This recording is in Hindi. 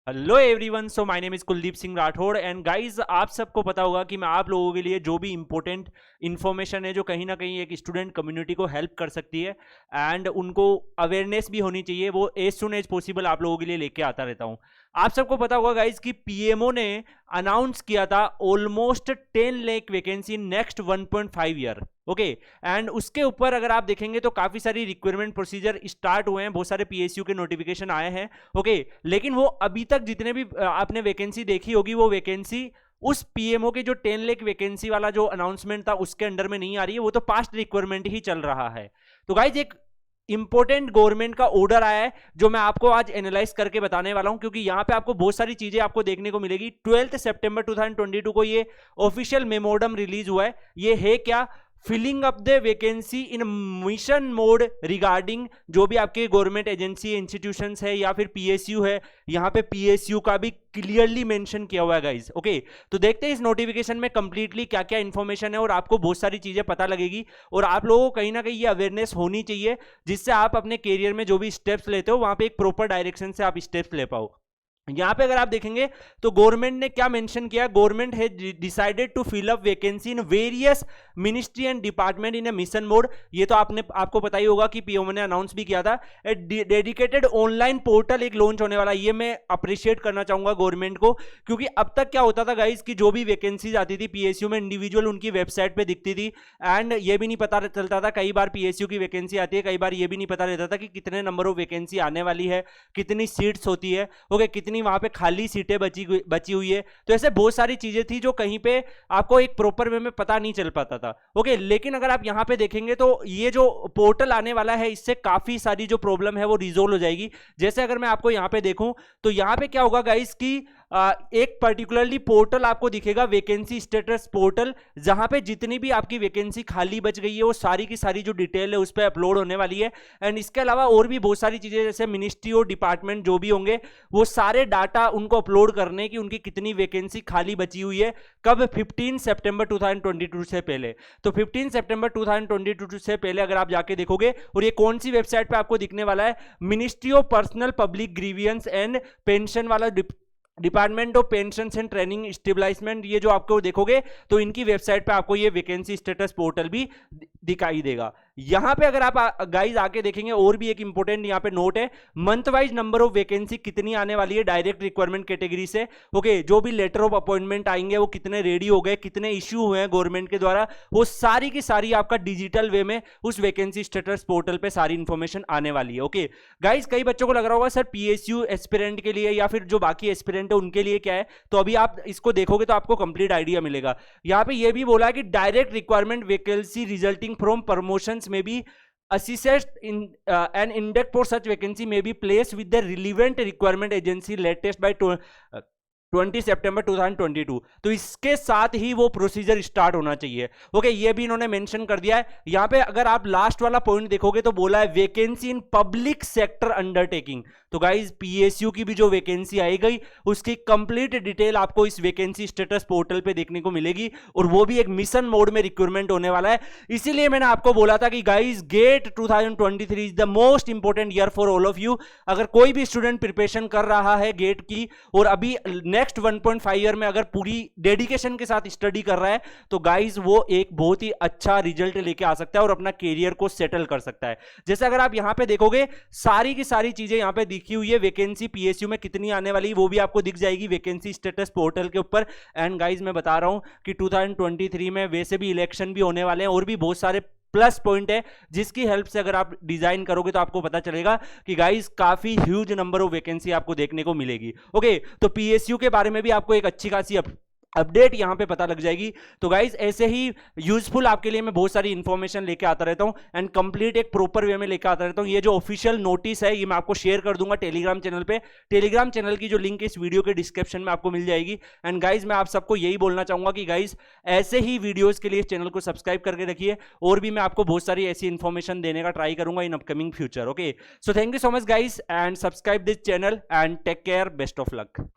Hello everyone, so my name is Kuldeep Singh Rathore and guys, आप सबको पता होगा कि मैं आप लोगों के लिए जो भी इंपॉर्टेंट इन्फॉर्मेशन है जो कहीं ना कहीं एक स्टूडेंट कम्युनिटी को हेल्प कर सकती है एंड उनको अवेयरनेस भी होनी चाहिए, वो एज सुन एज पॉसिबल आप लोगों के लिए लेके आता रहता हूं। आप सबको पता होगा गाइस कि पीएमओ ने अनाउंस किया था almost 10 lakh vacancy next 1.5 year. Okay, and उसके ऊपर अगर आप देखेंगे तो काफी सारी रिक्वायरमेंट प्रोसीजर स्टार्ट हुए हैं, बहुत सारे पीएसयू के नोटिफिकेशन आए हैं। ओके, लेकिन वो अभी तक जितने भी आपने वैकेंसी देखी होगी वो वैकेंसी उस पीएमओ के जो 10 लाख वैकेंसी वाला जो अनाउंसमेंट था उसके अंडर में नहीं आ रही है, वो तो पास्ट रिक्वायरमेंट ही चल रहा है। तो गाइज एक इंपॉर्टेंट गवर्नमेंट का ऑर्डर आया है जो मैं आपको आज एनालाइज करके बताने वाला हूं, क्योंकि यहां पे आपको बहुत सारी चीजें आपको देखने को मिलेगी। 12 सितंबर 2022 को ये ऑफिशियल मेमोरंडम रिलीज हुआ है। ये है क्या? Filling up the vacancy in mission mode regarding जो भी आपके गवर्नमेंट एजेंसी इंस्टीट्यूशंस है या फिर पीएसयू है, यहां पे पीएसयू का भी क्लियरली मेंशन किया हुआ है गाइस। ओके, तो देखते हैं इस नोटिफिकेशन में कंप्लीटली क्या क्या इंफॉर्मेशन है और आपको बहुत सारी चीजें पता लगेगी और आप लोगों को कहीं ना कहीं ये अवेयरनेस होनी चाहिए जिससे आप अपने कैरियर में जो भी स्टेप्स लेते हो वहां पे एक प्रॉपर डायरेक्शन से आप स्टेप्स ले पाओ। यहां पे अगर आप देखेंगे तो गवर्नमेंट ने क्या मेंशन किया, गवर्नमेंट है decided to fill up vacancy in various ministry and department in a mission mode. ये तो आपको पता ही होगा कि पीएमओ ने अनाउंस भी किया था। डेडिकेटेड ऑनलाइन पोर्टल एक लॉन्च होने वाला, ये मैं अप्रिशिएट करना चाहूंगा गवर्नमेंट को, क्योंकि अब तक क्या होता था गाइस कि जो भी वैकेंसीज आती थी पीएसयू में इंडिविजुअल उनकी वेबसाइट पे दिखती थी एंड ये भी नहीं पता चलता था, कई बार पीएसयू की वैकेंसी आती है, कई बार ये भी नहीं पता रहता था कि कितने नंबर ऑफ वैकेंसी आने वाली है, कितनी सीट्स होती है, ओके, कितनी वहां पे खाली सीटें बची हुई है। तो ऐसे बहुत सारी चीजें थी जो कहीं पे आपको एक प्रॉपर वे में पता नहीं चल पाता था। ओके, लेकिन अगर आप यहां पे देखेंगे तो ये जो पोर्टल आने वाला है इससे काफी सारी जो प्रॉब्लम है वो रिजोल्व हो जाएगी। जैसे अगर मैं आपको यहां पे देखूं तो यहां पे क्या होगा गाइस कि एक पर्टिकुलरली पोर्टल आपको दिखेगा, वैकेंसी स्टेटस पोर्टल, जहां पे जितनी भी आपकी वैकेंसी खाली बच गई है वो सारी की सारी जो डिटेल है उस पर अपलोड होने वाली है। एंड इसके अलावा और भी बहुत सारी चीजें जैसे मिनिस्ट्री और डिपार्टमेंट जो भी होंगे वो सारे डाटा उनको अपलोड करने की उनकी कितनी वैकेंसी खाली बची हुई है, कब? 15 सितंबर 2022 से पहले। तो 15 सितंबर 2022 से पहले अगर आप जाके देखोगे, और ये कौन सी वेबसाइट पे आपको दिखने वाला है, ministry of personnel public grievances and pension वाला department of pension and training stabilisation, ये जो आपको देखोगे तो इनकी वेबसाइट पे आपको ये वैकेंसी स्टेटस पोर्टल भी दिखाई देगा। यहां पे अगर आप गाइस आके देखेंगे और भी एक इंपॉर्टेंट यहां पे नोट है, month wise number of vacancy कितनी आने वाली है डायरेक्ट रिक्वायरमेंट कैटेगरी से। ओके, जो भी लेटर ऑफ अपॉइंटमेंट आएंगे वो कितने रेडी हो गए, कितने इश्यू हुए हैं गवर्नमेंट के द्वारा, वो सारी की सारी आपका डिजिटल वे में उस वैकेंसी स्टेटस पोर्टल पे सारी इंफॉर्मेशन आने वाली है। ओके गाइस, कई बच्चों को लग रहा होगा सर पीएसयू एस्पिरेंट के लिए या फिर जो बाकी एस्पिरेंट है उनके लिए क्या है, तो अभी आप इसको देखोगे तो आपको कंप्लीट आइडिया मिलेगा। यहां पे ये भी बोला है कि direct requirement vacancy resulting from promotions में भी assessed in an index for such vacancy may be placed with the relevant requirement agency latest by 20 सितंबर 2022। तो इसके साथ ही वो प्रोसीजर स्टार्ट होना चाहिए। ओके, ये भी इन्होंने मेंशन कर दिया है। यहां पे अगर आप लास्ट वाला पॉइंट देखोगे तो बोला है vacancy in public sector undertaking. तो गाइस, पीएसयू की भी जो वैकेंसी आई गई उसकी कंप्लीट डिटेल आपको इस वैकेंसी स्टेटस पोर्टल पे देखने को मिलेगी और वो भी एक मिशन मोड में रिक्रूटमेंट होने वाला है। इसीलिए मैंने आपको बोला था कि guys, GATE 2023 is the most important year for all of you. अगर कोई भी स्टूडेंट प्रिपरेशन कर रहा है गेट की और अभी नेक्स्ट 1.5 ईयर में अगर पूरी डेडिकेशन के साथ स्टडी कर रहा है तो गाइस वो एक बहुत ही अच्छा रिजल्ट लेके आ सकता है और अपना कैरियर को सेटल कर सकता है। जैसे अगर आप यहां पे देखोगे सारी की सारी चीजें यहां पे दिखी हुई है, वैकेंसी पीएसयू में कितनी आने वाली वो भी आपको दिख जाएगी वैकेंसी स्टेटस पोर्टल के ऊपर। एंड गाइस, मैं बता रहा हूं कि 2023 में वैसे भी इलेक्शन भी होने वाले हैं और भी बहुत सारे प्लस पॉइंट है जिसकी हेल्प से अगर आप डिजाइन करोगे तो आपको पता चलेगा कि गाइस काफी ह्यूज नंबर ऑफ वैकेंसी आपको देखने को मिलेगी। ओके, तो पीएसयू के बारे में भी आपको एक अच्छी खासी अपडेट यहां पे पता लग जाएगी। तो गाइस, ऐसे ही यूजफुल आपके लिए मैं बहुत सारी इंफॉर्मेशन लेके आता रहता हूं एंड कंप्लीट एक प्रॉपर वे में लेके आता रहता हूं। ये जो ऑफिशियल नोटिस है ये मैं आपको शेयर कर दूंगा टेलीग्राम चैनल पे। टेलीग्राम चैनल की जो लिंक इस वीडियो के डिस्क्रिप्शन में आपको मिल जाएगी। एंड गाइस, मैं आप सबको यही बोलना चाहूंगा कि गाइस, ऐसे ही वीडियोज के लिए इस चैनल को सब्सक्राइब करके रखिए और भी मैं आपको बहुत सारी ऐसी इंफॉर्मेशन देने का ट्राई करूंगा in upcoming future. Okay, so thank you so much guys and subscribe this channel and take care, best of luck.